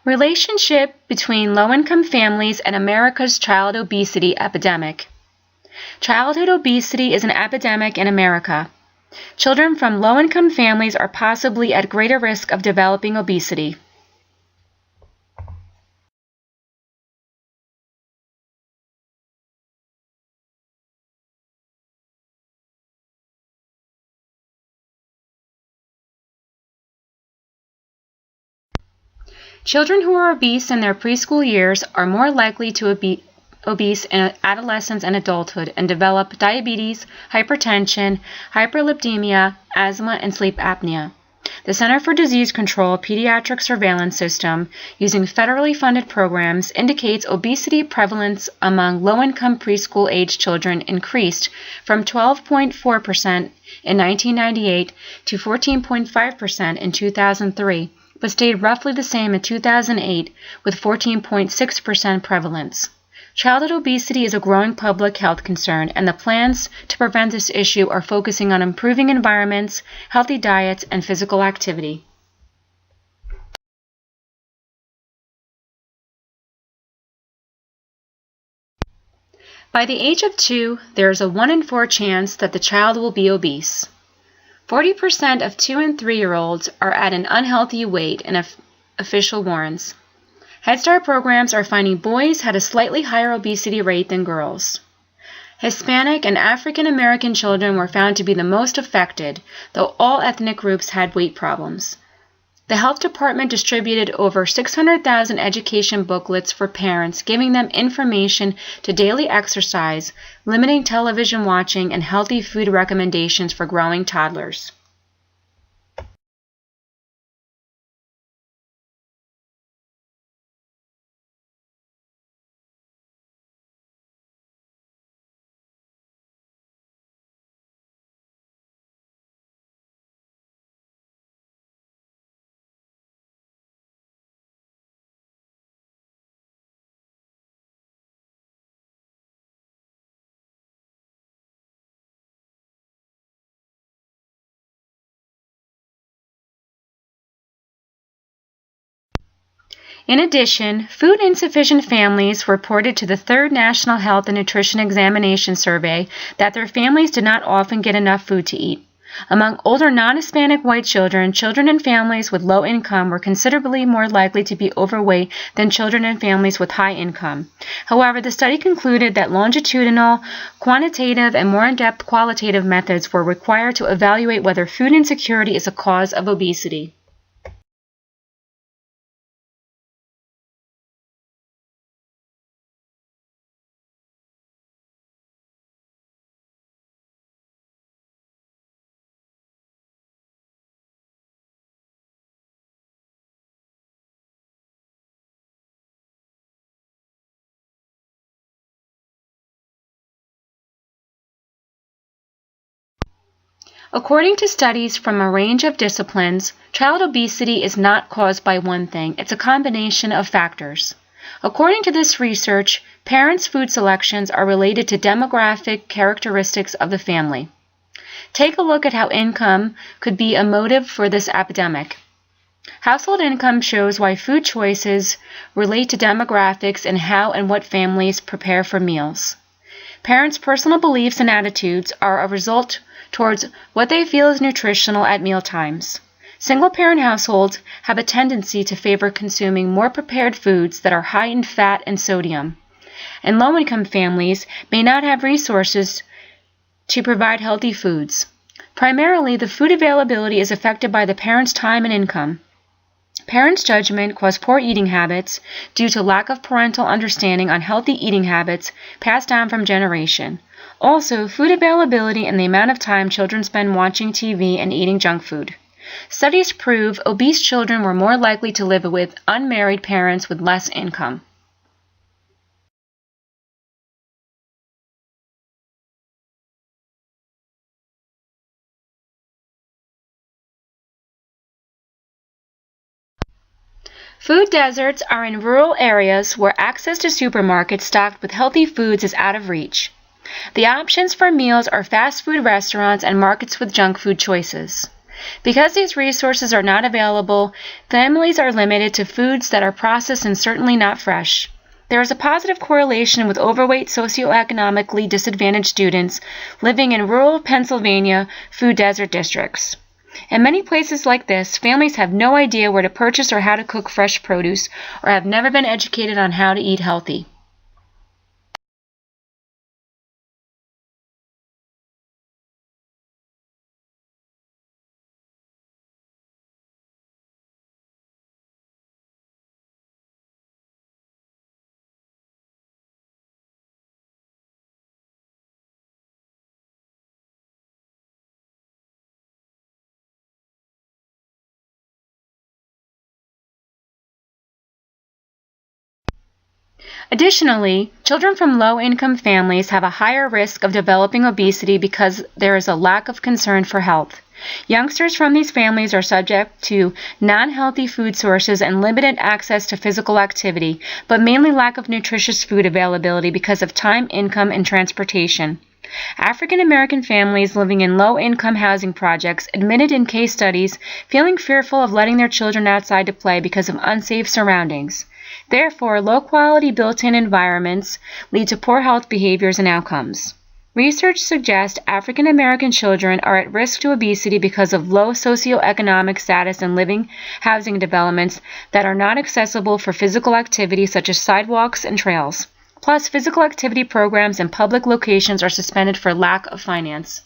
Relationship between low-income families and America's child obesity epidemic. Childhood obesity is an epidemic in America. Children from low-income families are possibly at greater risk of developing obesity. Children who are obese in their preschool years are more likely to be obese in adolescence and adulthood and develop diabetes, hypertension, hyperlipidemia, asthma, and sleep apnea. The Center for Disease Control Pediatric Surveillance System, using federally funded programs, indicates obesity prevalence among low-income preschool-age children increased from 12.4% in 1998 to 14.5% in 2003. But stayed roughly the same in 2008 with 14.6% prevalence. Childhood obesity is a growing public health concern, and the plans to prevent this issue are focusing on improving environments, healthy diets, and physical activity. By the age of 2, there is a 1 in 4 chance that the child will be obese. 40% of 2- and 3-year-olds are at an unhealthy weight, and official warns. Head Start programs are finding boys had a slightly higher obesity rate than girls. Hispanic and African American children were found to be the most affected, though all ethnic groups had weight problems. The health department distributed over 600,000 education booklets for parents, giving them information to daily exercise, limiting television watching, and healthy food recommendations for growing toddlers. In addition, food-insufficient families reported to the 3rd National Health and Nutrition Examination Survey that their families did not often get enough food to eat. Among older non-Hispanic white children, children in families with low income were considerably more likely to be overweight than children in families with high income. However, the study concluded that longitudinal, quantitative, and more in-depth qualitative methods were required to evaluate whether food insecurity is a cause of obesity. According to studies from a range of disciplines, child obesity is not caused by one thing. It's a combination of factors. According to this research, parents' food selections are related to demographic characteristics of the family. Take a look at how income could be a motive for this epidemic. Household income shows why food choices relate to demographics and how and what families prepare for meals. Parents' personal beliefs and attitudes are a result towards what they feel is nutritional at mealtimes. Single-parent households have a tendency to favor consuming more prepared foods that are high in fat and sodium, and low-income families may not have resources to provide healthy foods. Primarily, the food availability is affected by the parents' time and income. Parents' judgment cause poor eating habits due to lack of parental understanding on healthy eating habits passed down from generation. Also, food availability and the amount of time children spend watching TV and eating junk food. Studies prove obese children were more likely to live with unmarried parents with less income. Food deserts are in rural areas where access to supermarkets stocked with healthy foods is out of reach. The options for meals are fast food restaurants and markets with junk food choices. Because these resources are not available, families are limited to foods that are processed and certainly not fresh. There is a positive correlation with overweight socioeconomically disadvantaged students living in rural Pennsylvania food desert districts. In many places like this, families have no idea where to purchase or how to cook fresh produce, or have never been educated on how to eat healthy. Additionally, children from low-income families have a higher risk of developing obesity because there is a lack of concern for health. Youngsters from these families are subject to non-healthy food sources and limited access to physical activity, but mainly lack of nutritious food availability because of time, income, and transportation. African American families living in low-income housing projects admitted in case studies feeling fearful of letting their children outside to play because of unsafe surroundings. Therefore, low-quality built-in environments lead to poor health behaviors and outcomes. Research suggests African American children are at risk to obesity because of low socioeconomic status and living housing developments that are not accessible for physical activity such as sidewalks and trails. Plus, physical activity programs in public locations are suspended for lack of finance.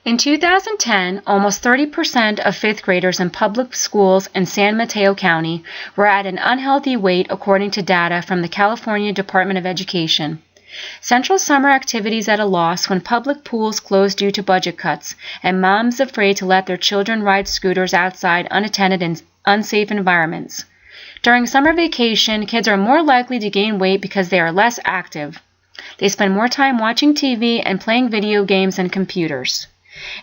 In 2010, almost 30% of fifth graders in public schools in San Mateo County were at an unhealthy weight according to data from the California Department of Education. Central summer activities at a loss when public pools closed due to budget cuts, and moms afraid to let their children ride scooters outside unattended in unsafe environments. During summer vacation, kids are more likely to gain weight because they are less active. They spend more time watching TV and playing video games and computers.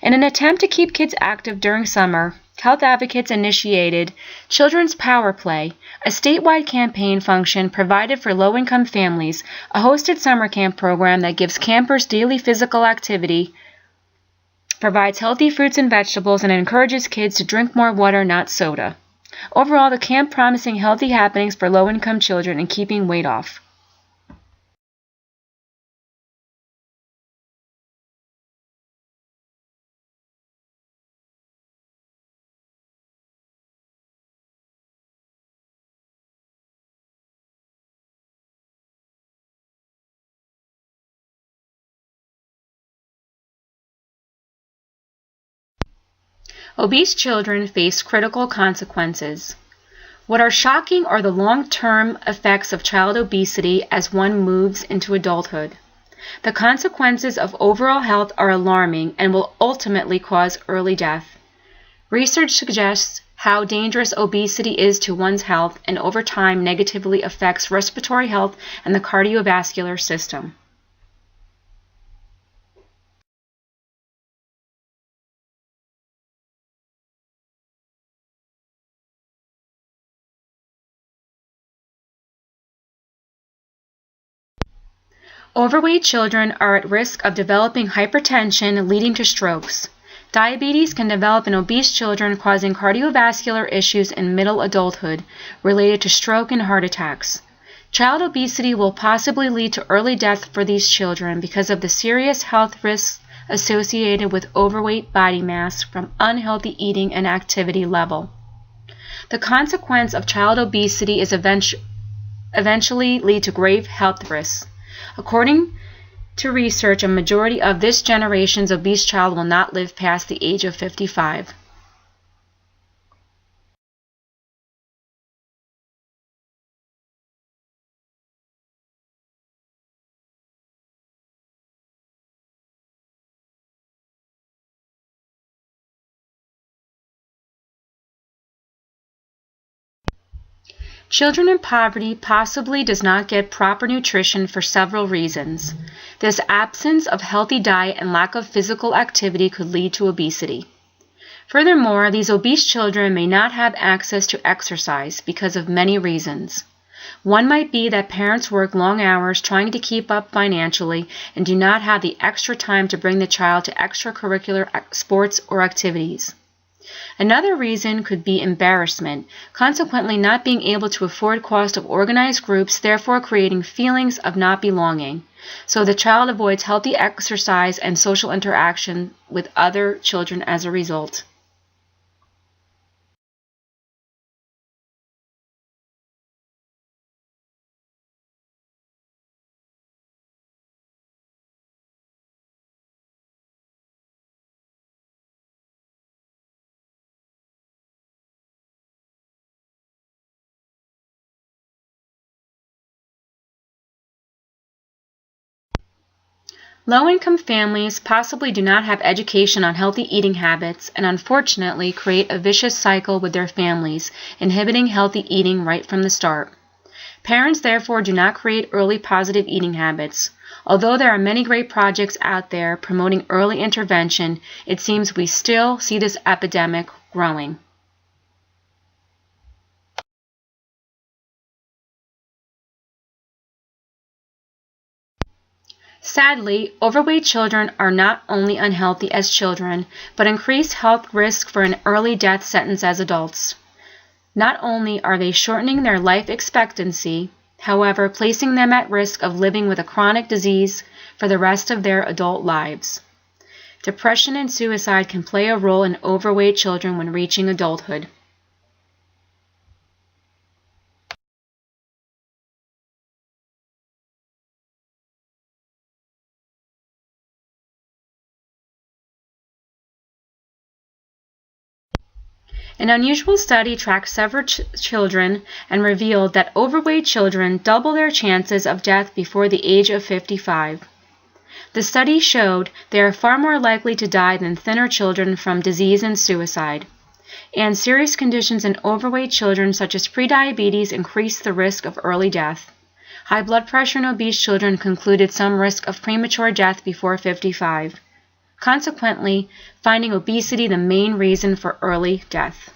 In an attempt to keep kids active during summer, health advocates initiated Children's Power Play, a statewide campaign function provided for low-income families, a hosted summer camp program that gives campers daily physical activity, provides healthy fruits and vegetables, and encourages kids to drink more water, not soda. Overall, the camp promising healthy happenings for low-income children and keeping weight off. Obese children face critical consequences. What are shocking are the long-term effects of child obesity as one moves into adulthood. The consequences of overall health are alarming and will ultimately cause early death. Research suggests how dangerous obesity is to one's health and over time negatively affects respiratory health and the cardiovascular system. Overweight children are at risk of developing hypertension leading to strokes. Diabetes can develop in obese children, causing cardiovascular issues in middle adulthood related to stroke and heart attacks. Child obesity will possibly lead to early death for these children because of the serious health risks associated with overweight body mass from unhealthy eating and activity level. The consequence of child obesity is eventually lead to grave health risks. According to research, a majority of this generation's obese child will not live past the age of 55. Children in poverty possibly does not get proper nutrition for several reasons. This absence of healthy diet and lack of physical activity could lead to obesity. Furthermore, these obese children may not have access to exercise because of many reasons. One might be that parents work long hours trying to keep up financially and do not have the extra time to bring the child to extracurricular sports or activities. Another reason could be embarrassment, consequently not being able to afford cost of organized groups, therefore creating feelings of not belonging. So the child avoids healthy exercise and social interaction with other children as a result. Low-income families possibly do not have education on healthy eating habits and unfortunately create a vicious cycle with their families, inhibiting healthy eating right from the start. Parents therefore do not create early positive eating habits. Although there are many great projects out there promoting early intervention, it seems we still see this epidemic growing. Sadly, overweight children are not only unhealthy as children, but increase health risk for an early death sentence as adults. Not only are they shortening their life expectancy, however, placing them at risk of living with a chronic disease for the rest of their adult lives. Depression and suicide can play a role in overweight children when reaching adulthood. An unusual study tracked several children and revealed that overweight children double their chances of death before the age of 55. The study showed they are far more likely to die than thinner children from disease and suicide. And serious conditions in overweight children such as prediabetes increase the risk of early death. High blood pressure in obese children concluded some risk of premature death before 55. Consequently, finding obesity the main reason for early death.